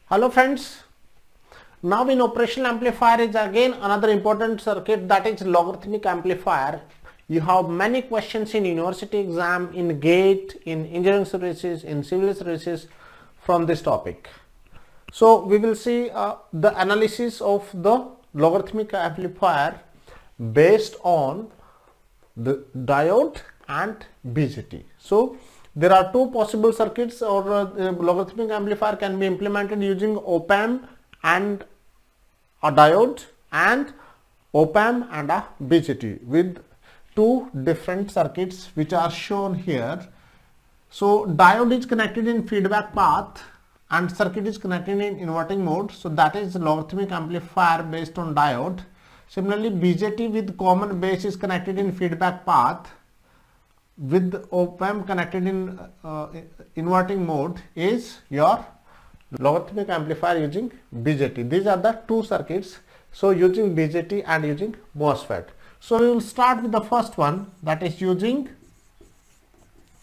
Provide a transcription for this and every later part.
Hello friends, now in operational amplifier is again another important circuit, that is logarithmic amplifier. You have many questions in university exam, in GATE, in engineering services, in civil services from this topic. So we will see the analysis of the logarithmic amplifier based on the diode and BJT. So there are two possible circuits, or logarithmic amplifier can be implemented using op-amp and a diode, and op-amp and a BJT, with two different circuits which are shown here. So diode is connected in feedback path and circuit is connected in inverting mode. So that is logarithmic amplifier based on diode. Similarly, BJT with common base is connected in feedback path, with op-amp connected in inverting mode is your logarithmic amplifier using BJT. These are the two circuits. So using BJT and using MOSFET. So we will start with the first one, that is using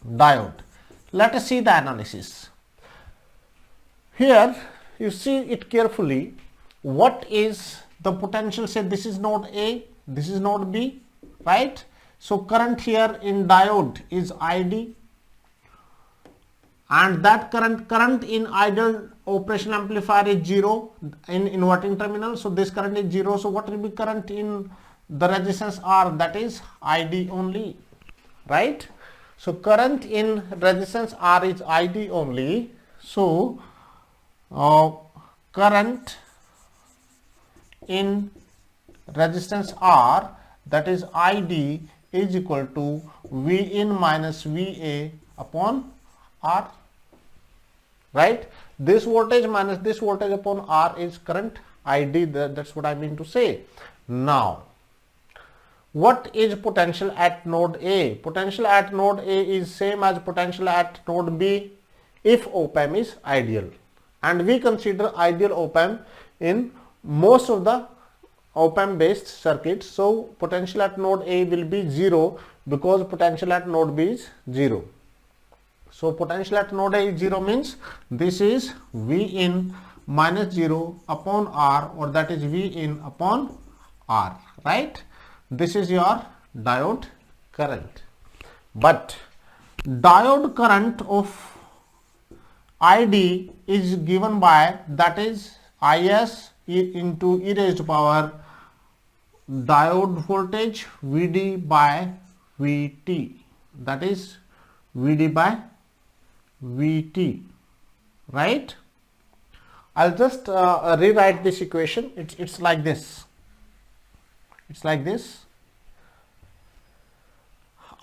diode. Let us see the analysis. Here you see it carefully. What is the potential? Say this is node A, this is node B, right? So current here in diode is ID, and that current in ideal operational amplifier is 0 in inverting terminal. So this current is 0. So what will be current in the resistance R? That is ID only, right? So current in resistance R is ID only. So current in resistance R, that is ID, is equal to V in minus VA upon R, right? This voltage minus this voltage upon R is current ID. That's what I mean to say. Now, what is potential at node A? Potential at node A is same as potential at node B if op-amp is ideal, and we consider ideal op-amp in most of the op-amp based circuits. So potential at node A will be 0 because potential at node B is 0. So potential at node A is 0 means this is V in minus 0 upon R, or that is V in upon R, right? This is your diode current. But diode current of ID is given by, that is Is into e raised to power diode voltage Vd by Vt, that is Vd by Vt, right? I'll just rewrite this equation. It's like this. It's like this.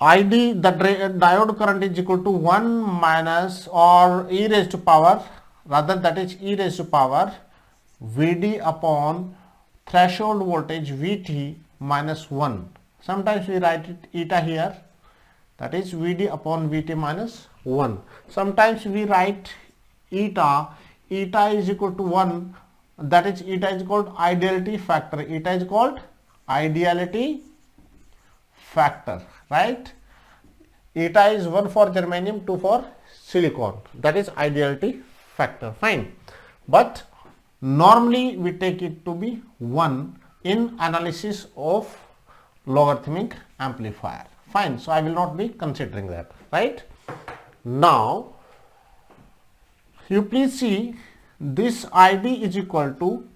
ID, the diode current, is equal to 1 minus, or e raised to power, rather that is e raised to power Vd upon threshold voltage Vt minus 1. Sometimes we write it eta here, that is Vd upon Vt minus 1. Sometimes we write eta is equal to 1, that is eta is called ideality factor. Eta is called ideality factor, right? Eta is 1 for germanium, 2 for silicon, that is ideality factor, fine. But normally we take it to be 1 in analysis of logarithmic amplifier, fine. So I will not be considering that, right? Now you please see, this ID is equal to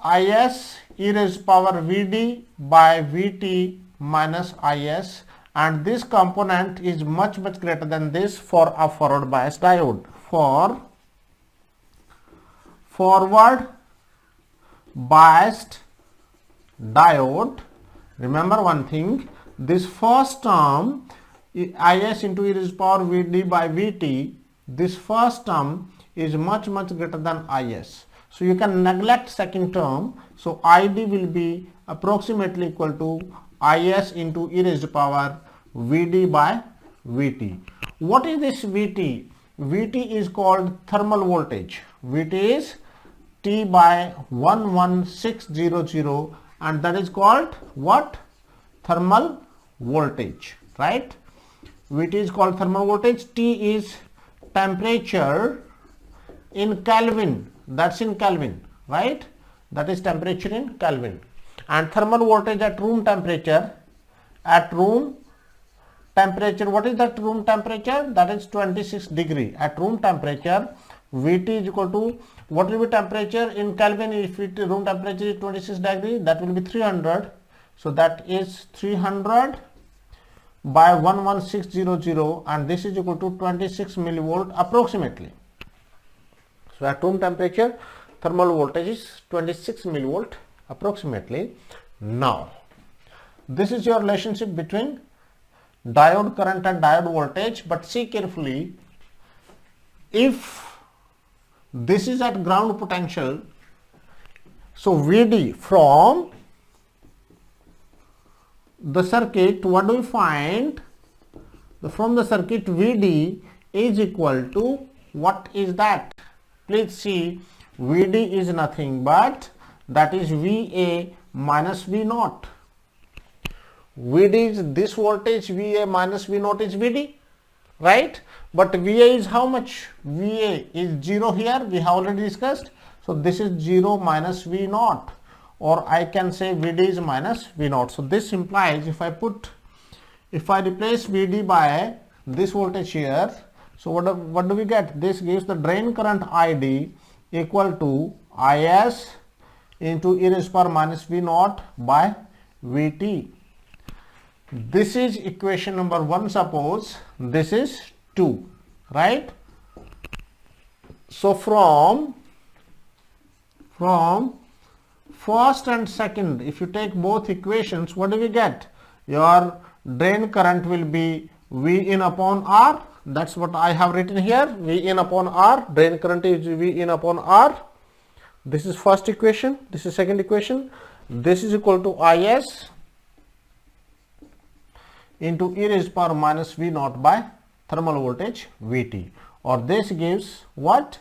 Is e raised to power Vd by Vt minus Is, and this component is much greater than this for a forward bias diode. For forward biased diode, remember one thing, this first term Is into e raised to power Vd by Vt, this first term is much greater than Is. So you can neglect second term. So ID will be approximately equal to Is into e raised to power Vd by Vt. What is this Vt? Vt is called thermal voltage. Vt is T by 11600, and that is called what? Thermal voltage, right? Vt is called thermal voltage, T is temperature in Kelvin, that's in Kelvin, right? That is temperature in Kelvin. And thermal voltage at room temperature, what is that room temperature? That is 26 degree. At room temperature, Vt is equal to, what will be temperature in Kelvin? If room temperature is 26 degree, that will be 300. So that is 300 by 11600, and this is equal to 26 millivolt approximately. So at room temperature, thermal voltage is 26 millivolt approximately. Now, this is your relationship between diode current and diode voltage, but see carefully, if this is at ground potential, so Vd from the circuit, what do we find? From the circuit, Vd is equal to, what is that? Please see, Vd is nothing but that is Va minus V naught. Vd is this voltage, Va minus V naught is Vd, right? But Va is how much? Va is 0 here, we have already discussed. So this is 0 minus V naught, or I can say Vd is minus V naught. So this implies, if I replace Vd by this voltage here, so what do we get? This gives the drain current Id equal to Is into e raised power minus V naught by Vt. This is equation number 1, suppose this is 2, right? So from first and second, if you take both equations, what do we get? Your drain current will be V in upon R. That's what I have written here, V in upon R. Drain current is V in upon R. This is first equation, this is second equation. This is equal to Is into e raised power minus V naught by thermal voltage Vt, or this gives what?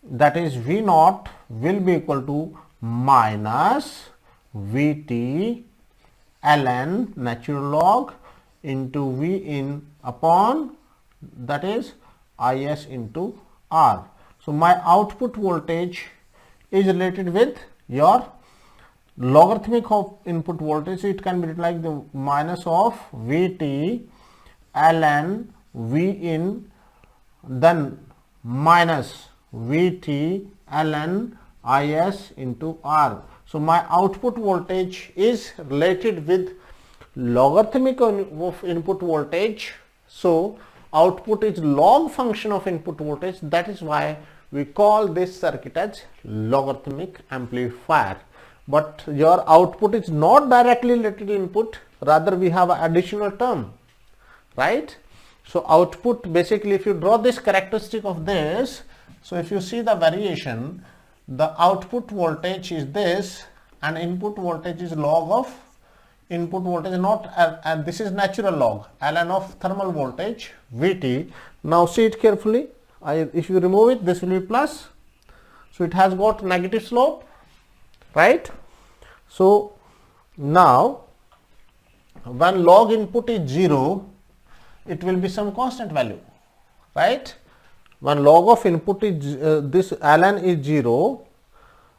That is V naught will be equal to minus Vt ln natural log into V in upon, that is Is into R. So my output voltage is related with your logarithmic of input voltage. So it can be written like the minus of Vt ln V in, then minus Vt ln Is into R. So my output voltage is related with logarithmic of input voltage. So output is log function of input voltage. That is why we call this circuit as logarithmic amplifier. But your output is not directly related to input, rather we have an additional term, right? So output, basically if you draw this characteristic of this, so if you see the variation, the output voltage is this and input voltage is log of input voltage, not and this is natural log ln of thermal voltage Vt. Now see it carefully, if you remove it, this will be plus, so it has got negative slope, right? So now when log input is 0, it will be some constant value, right? When log of input is this ln is 0,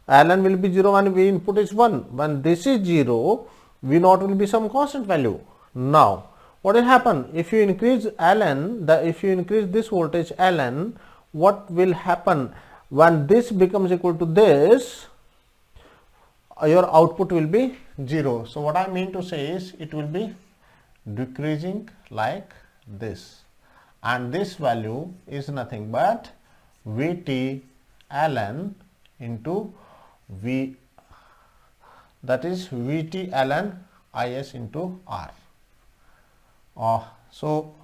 ln will be 0 when V input is 1. When this is 0, V naught will be some constant value. Now what will happen if you increase ln, if you increase this voltage ln, what will happen when this becomes equal to this? Your output will be 0. So what I mean to say is it will be decreasing like this, and this value is nothing but Vt ln into V, that is Vt ln Is into R. So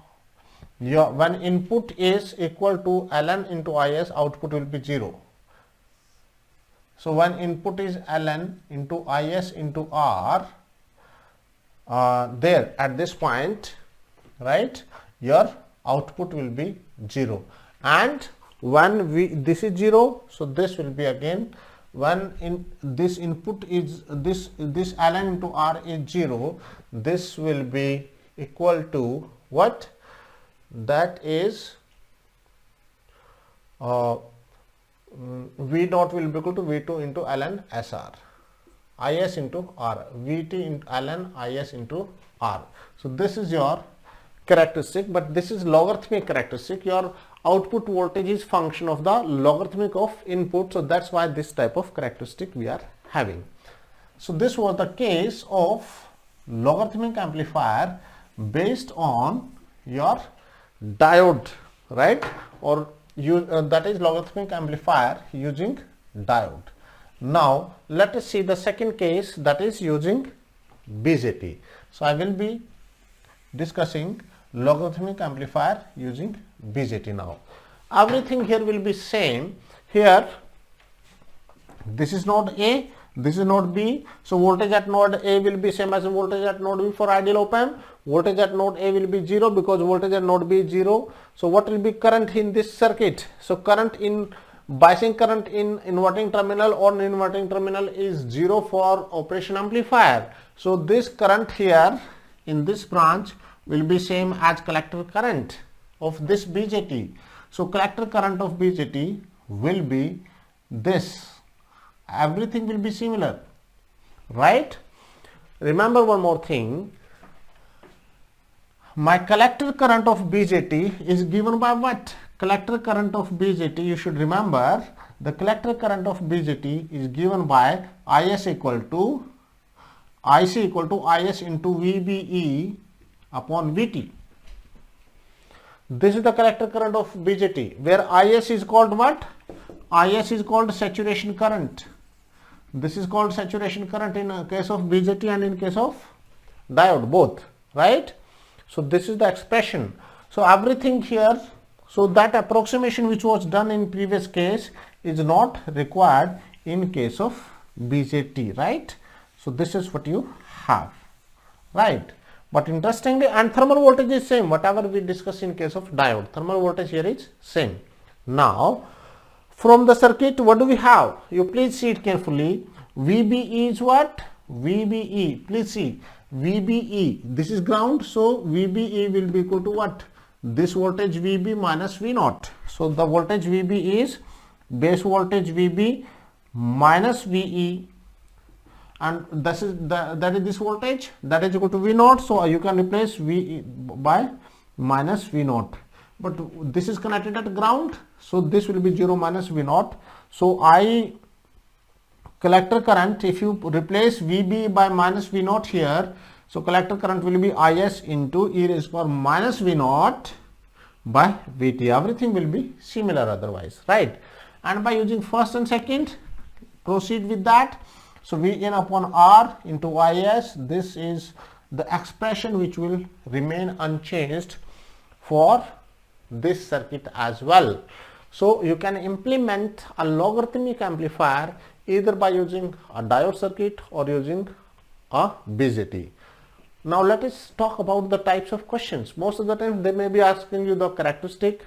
when input is equal to ln into Is, output will be 0. So when input is ln into Is into R, there at this point, right, your output will be 0. And when this is 0, so this will be again, when this input is this ln into R is 0, this will be equal to what? That is V naught will be equal to V2 into ln SR, IS into R, Vt into ln IS into R. So this is your characteristic, but this is logarithmic characteristic. Your output voltage is function of the logarithmic of input, so that's why this type of characteristic we are having. So this was the case of logarithmic amplifier based on your diode, right? Or that is logarithmic amplifier using diode. Now let us see the second case, that is using BJT. So I will be discussing logarithmic amplifier using BJT now. Everything here will be same. Here this is node A, this is node B. So voltage at node A will be same as voltage at node B for ideal op-amp. Voltage at node A will be 0 because voltage at node B is 0. So what will be current in this circuit? So current in biasing current in inverting terminal or non-inverting terminal is 0 for operation amplifier. So this current here in this branch will be same as collector current of this BJT. So collector current of BJT will be this. Everything will be similar, right? Remember one more thing. My collector current of BJT is given by what? Collector current of BJT, you should remember, the collector current of BJT is given by IS equal to IC equal to IS into VBE upon VT. This is the collector current of BJT, where IS is called what? IS is called saturation current. This is called saturation current in case of BJT and in case of diode, both, right? So this is the expression. So everything here, so that approximation which was done in previous case is not required in case of BJT, right? So this is what you have, right? But interestingly, and thermal voltage is same, whatever we discussed in case of diode, thermal voltage here is same. Now from the circuit, what do we have? You please see it carefully. VBE is what? VBE, please see, VBE, this is ground, so VBE will be equal to what? This voltage VB minus V naught. So the voltage VB is base voltage VB minus VE, and that is this voltage, that is equal to V naught. So you can replace VE by minus V naught. But this is connected at ground, so this will be 0 minus V naught. So I collector current, if you replace VB by minus V naught here, so collector current will be IS into e raised to power minus V naught by VT. Everything will be similar otherwise, right? And by using first and second, proceed with that. So Vn upon R into IS, this is the expression which will remain unchanged for this circuit as well. So you can implement a logarithmic amplifier either by using a diode circuit or using a BJT. Now let us talk about the types of questions. Most of the time they may be asking you the characteristic,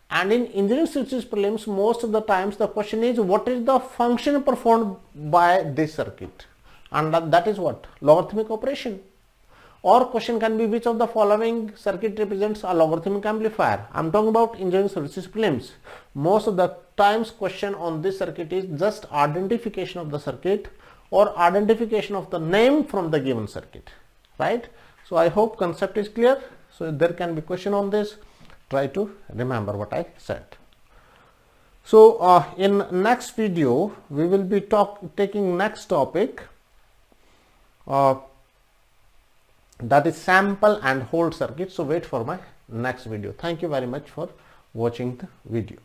and in engineering statistics prelims most of the times the question is what is the function performed by this circuit, and that is what? Logarithmic operation. Or question can be which of the following circuit represents a logarithmic amplifier. I am talking about engineering services prelims. Most of the times question on this circuit is just identification of the circuit or identification of the name from the given circuit, right? So I hope concept is clear. So there can be question on this. Try to remember what I said. So in next video we will be taking next topic, that is sample and hold circuit. So wait for my next video. Thank you very much for watching the video.